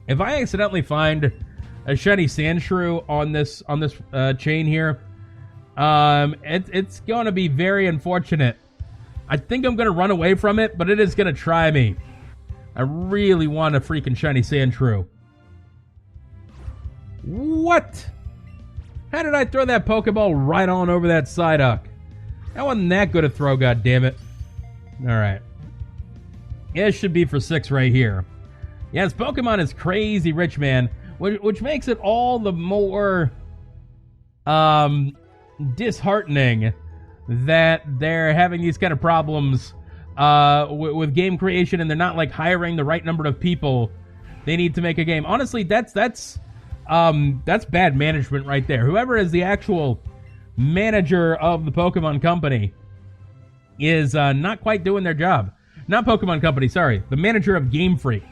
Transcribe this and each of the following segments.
If I accidentally find a Shiny Sandshrew on this chain here, it's going to be very unfortunate. I think I'm going to run away from it, but it is going to try me. I really want a freaking Shiny Sandshrew. What? How did I throw that Pokeball right on over that Psyduck? That wasn't that good a throw, goddammit. Alright. Yeah, it should be for 6 right here. Yes, Pokemon is crazy rich, man. Which makes it all the more disheartening that they're having these kind of problems with game creation, and they're not like hiring the right number of people they need to make a game. Honestly, that's bad management right there. Whoever is the actual manager of the Pokemon Company is not quite doing their job. Not Pokemon Company, sorry. The manager of Gamefreak,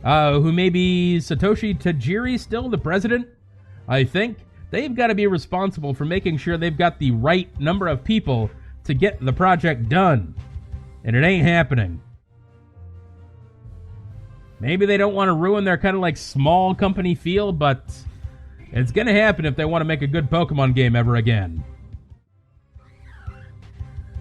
who may be Satoshi Tajiri, still the president, I think. They've got to be responsible for making sure they've got the right number of people to get the project done. And it ain't happening. Maybe they don't want to ruin their kind of like small company feel, but it's going to happen if they want to make a good Pokemon game ever again.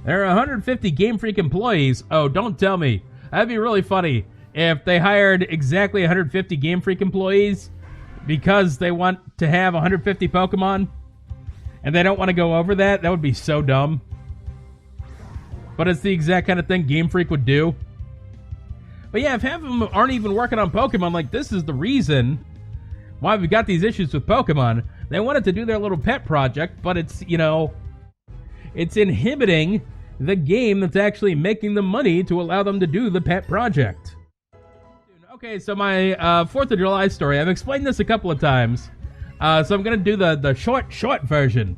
There are 150 Gamefreak employees. Oh, don't tell me. That'd be really funny if they hired exactly 150 Gamefreak employees because they want to have 150 Pokemon and they don't want to go over that. That would be so dumb. But it's the exact kind of thing Gamefreak would do. But yeah, if half of them aren't even working on Pokemon, like, this is the reason why we've got these issues with Pokemon. They wanted to do their little pet project, but it's, you know, it's inhibiting the game that's actually making the money to allow them to do the pet project. Okay, so my 4th of July story, I've explained this a couple of times, so I'm going to do the short version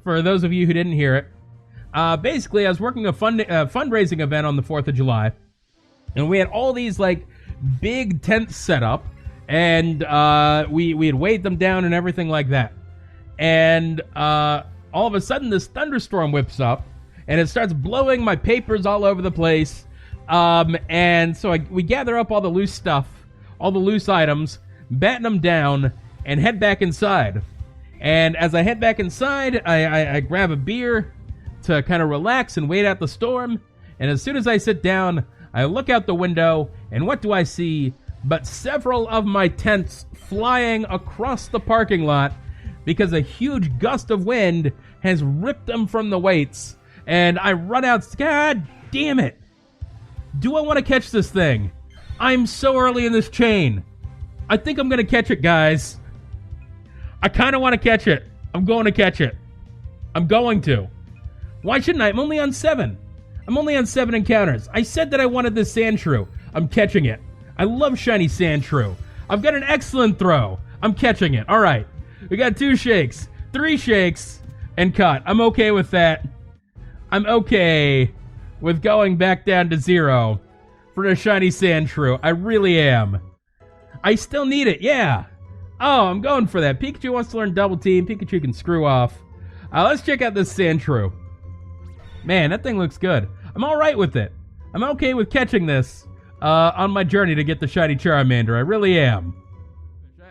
for those of you who didn't hear it. Basically, I was working a fundraising event on the 4th of July, and we had all these, like, big tents set up, and we had weighed them down and everything like that. And all of a sudden, this thunderstorm whips up, and it starts blowing my papers all over the place. And so we gather up all the loose stuff, all the loose items, batten them down, and head back inside. And as I head back inside, I grab a beer to kind of relax and wait out the storm. And as soon as I sit down, I look out the window, and what do I see but several of my tents flying across the parking lot because a huge gust of wind has ripped them from the weights. And I run out. God damn it. Do I want to catch this thing? I'm so early in this chain. I think I'm going to catch it, guys. I kind of want to catch it. I'm going to catch it. I'm going to. Why shouldn't I? I'm only on 7. I'm only on 7 encounters. I said that I wanted this Sandshrew. I'm catching it. I love Shiny Sandshrew. I've got an excellent throw. I'm catching it. All right. We got 2 shakes, 3 shakes, and cut. I'm okay with that. I'm okay with going back down to 0 for a Shiny Sandshrew. I really am. I still need it, yeah. Oh, I'm going for that. Pikachu wants to learn Double Team. Pikachu can screw off. Let's check out this Sandshrew. Man, that thing looks good. I'm alright with it. I'm okay with catching this on my journey to get the Shiny Charmander. I really am.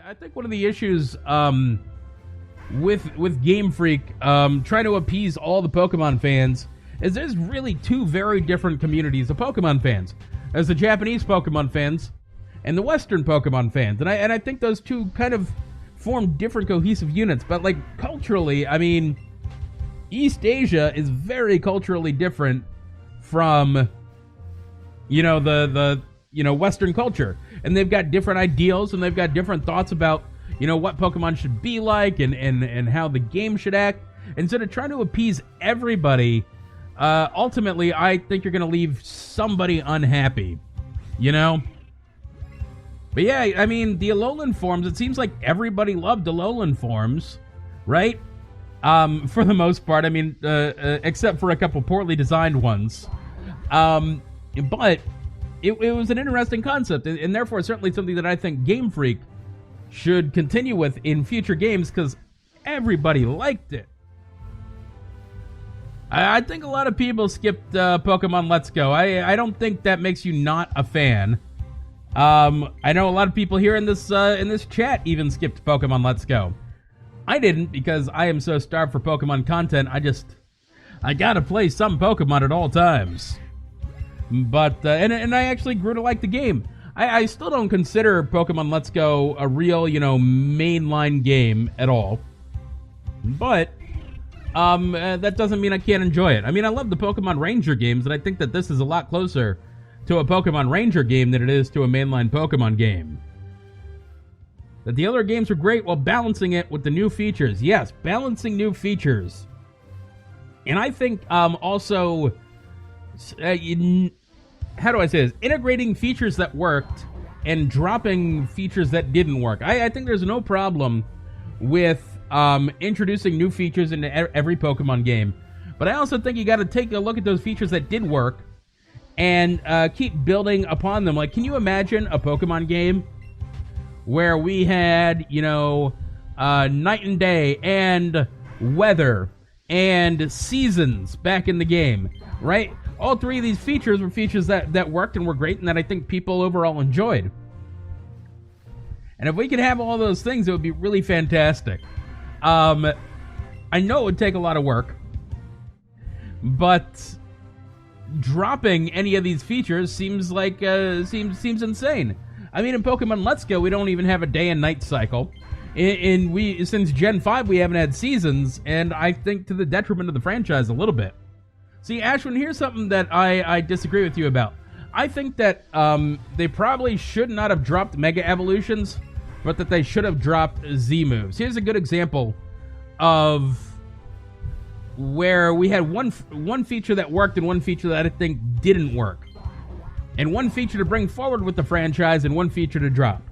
I think one of the issues with Game Freak trying to appease all the Pokemon fans is there's really 2 very different communities of Pokemon fans. There's the Japanese Pokemon fans and the Western Pokemon fans. And I think those 2 kind of form different cohesive units. But, like, culturally, I mean, East Asia is very culturally different from, you know, the Western culture. And they've got different ideals and they've got different thoughts about, you know, what Pokemon should be like and how the game should act. Instead of trying to appease everybody, ultimately, I think you're going to leave somebody unhappy, you know? But yeah, I mean, the Alolan forms, it seems like everybody loved Alolan forms, right? For the most part, I mean, except for a couple poorly designed ones. But it was an interesting concept, and therefore certainly something that I think Game Freak should continue with in future games, because everybody liked it. I think a lot of people skipped Pokemon Let's Go. I don't think that makes you not a fan. I know a lot of people here in this chat even skipped Pokemon Let's Go. I didn't, because I am so starved for Pokemon content. I gotta play some Pokemon at all times. But and I actually grew to like the game. I still don't consider Pokemon Let's Go a real, mainline game at all. But that doesn't mean I can't enjoy it. I mean, I love the Pokemon Ranger games, and I think that this is a lot closer to a Pokemon Ranger game than it is to a mainline Pokemon game. That the other games were great while balancing it with the new features. Yes, balancing new features. And I think also, how do I say this? Integrating features that worked and dropping features that didn't work. I think there's no problem with introducing new features into every Pokemon game. But I also think you got to take a look at those features that did work and keep building upon them. Like, can you imagine a Pokemon game where we had, night and day and weather and seasons back in the game, right? All three of these features were features that worked and were great and that I think people overall enjoyed. And if we could have all those things, it would be really fantastic. I know it would take a lot of work, but dropping any of these features seems like seems insane. I mean, in Pokemon Let's Go, we don't even have a day and night cycle. Since Gen 5, we haven't had seasons, and I think to the detriment of the franchise a little bit. See, Ashwin, here's something that I disagree with you about. I think that they probably should not have dropped Mega Evolutions, but that they should have dropped Z moves. Here's a good example of where we had one feature that worked and one feature that I think didn't work. And one feature to bring forward with the franchise and one feature to drop.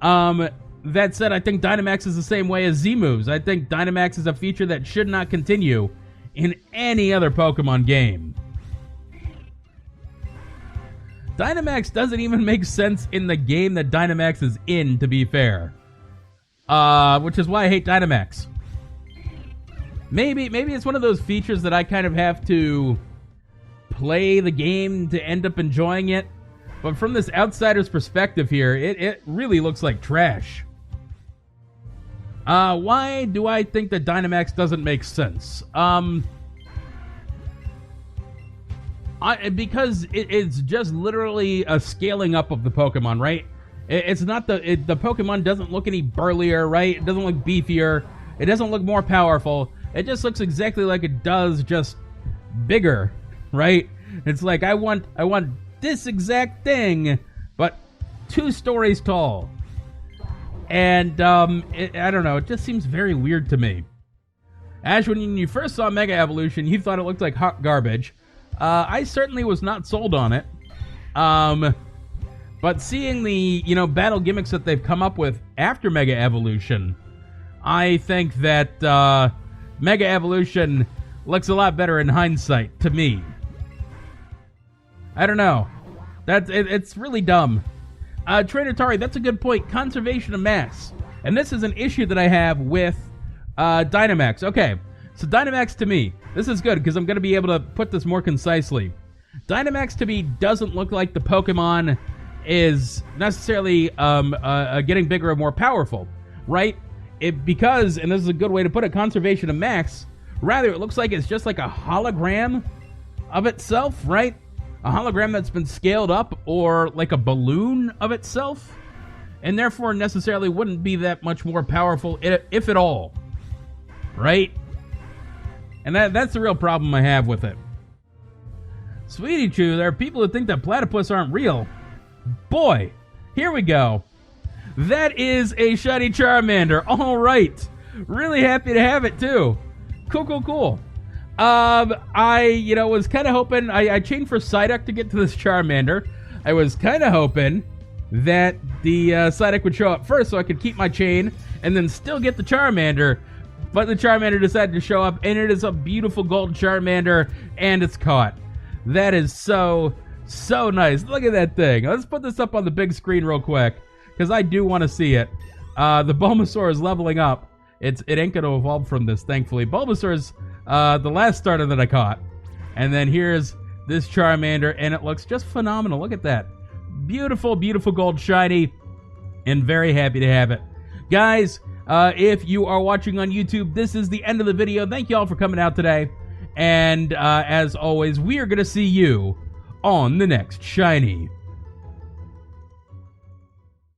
That said, I think Dynamax is the same way as Z moves. I think Dynamax is a feature that should not continue in any other Pokemon game. Dynamax doesn't even make sense in the game that Dynamax is in, to be fair. Which is why I hate Dynamax. Maybe it's one of those features that I kind of have to play the game to end up enjoying it. But from this outsider's perspective here, it really looks like trash. Why do I think that Dynamax doesn't make sense? Because it's just literally a scaling up of the Pokemon, right? It's not the Pokemon doesn't look any burlier, right? It doesn't look beefier. It doesn't look more powerful. It just looks exactly like it does, just bigger, right? It's like I want this exact thing, but 2 stories tall. And I don't know. It just seems very weird to me. Ash, when you first saw Mega Evolution, you thought it looked like hot garbage. I certainly was not sold on it. But seeing the, battle gimmicks that they've come up with after Mega Evolution, I think that Mega Evolution looks a lot better in hindsight, to me. I don't know. It's really dumb. Trainer Tari, that's a good point. Conservation of mass. And this is an issue that I have with Dynamax. Okay, so Dynamax to me, this is good because I'm going to be able to put this more concisely. Dynamax to me doesn't look like the Pokemon is necessarily getting bigger or more powerful, right? Because, and this is a good way to put it, conservation of max, rather it looks like it's just like a hologram of itself, right? A hologram that's been scaled up, or like a balloon of itself, and therefore necessarily wouldn't be that much more powerful, if at all, right? And that's the real problem I have with it. Sweetie Chew, there are people who think that platypus aren't real. Boy, here we go. That is a Shiny Charmander. All right. Really happy to have it, too. Cool. I was kind of hoping, I chained for Psyduck to get to this Charmander. I was kind of hoping that the Psyduck would show up first so I could keep my chain and then still get the Charmander. But the Charmander decided to show up, and it is a beautiful gold Charmander, and it's caught. That is so nice. Look at that thing. Let's put this up on the big screen real quick, because I do want to see it. The Bulbasaur is leveling up. It ain't going to evolve from this, thankfully. Bulbasaur's the last starter that I caught. And then here's this Charmander, and it looks just phenomenal. Look at that. beautiful, beautiful gold shiny, and very happy to have it. Guys, if you are watching on YouTube, this is the end of the video. Thank you all for coming out today. And as always, we are going to see you on the next Shiny.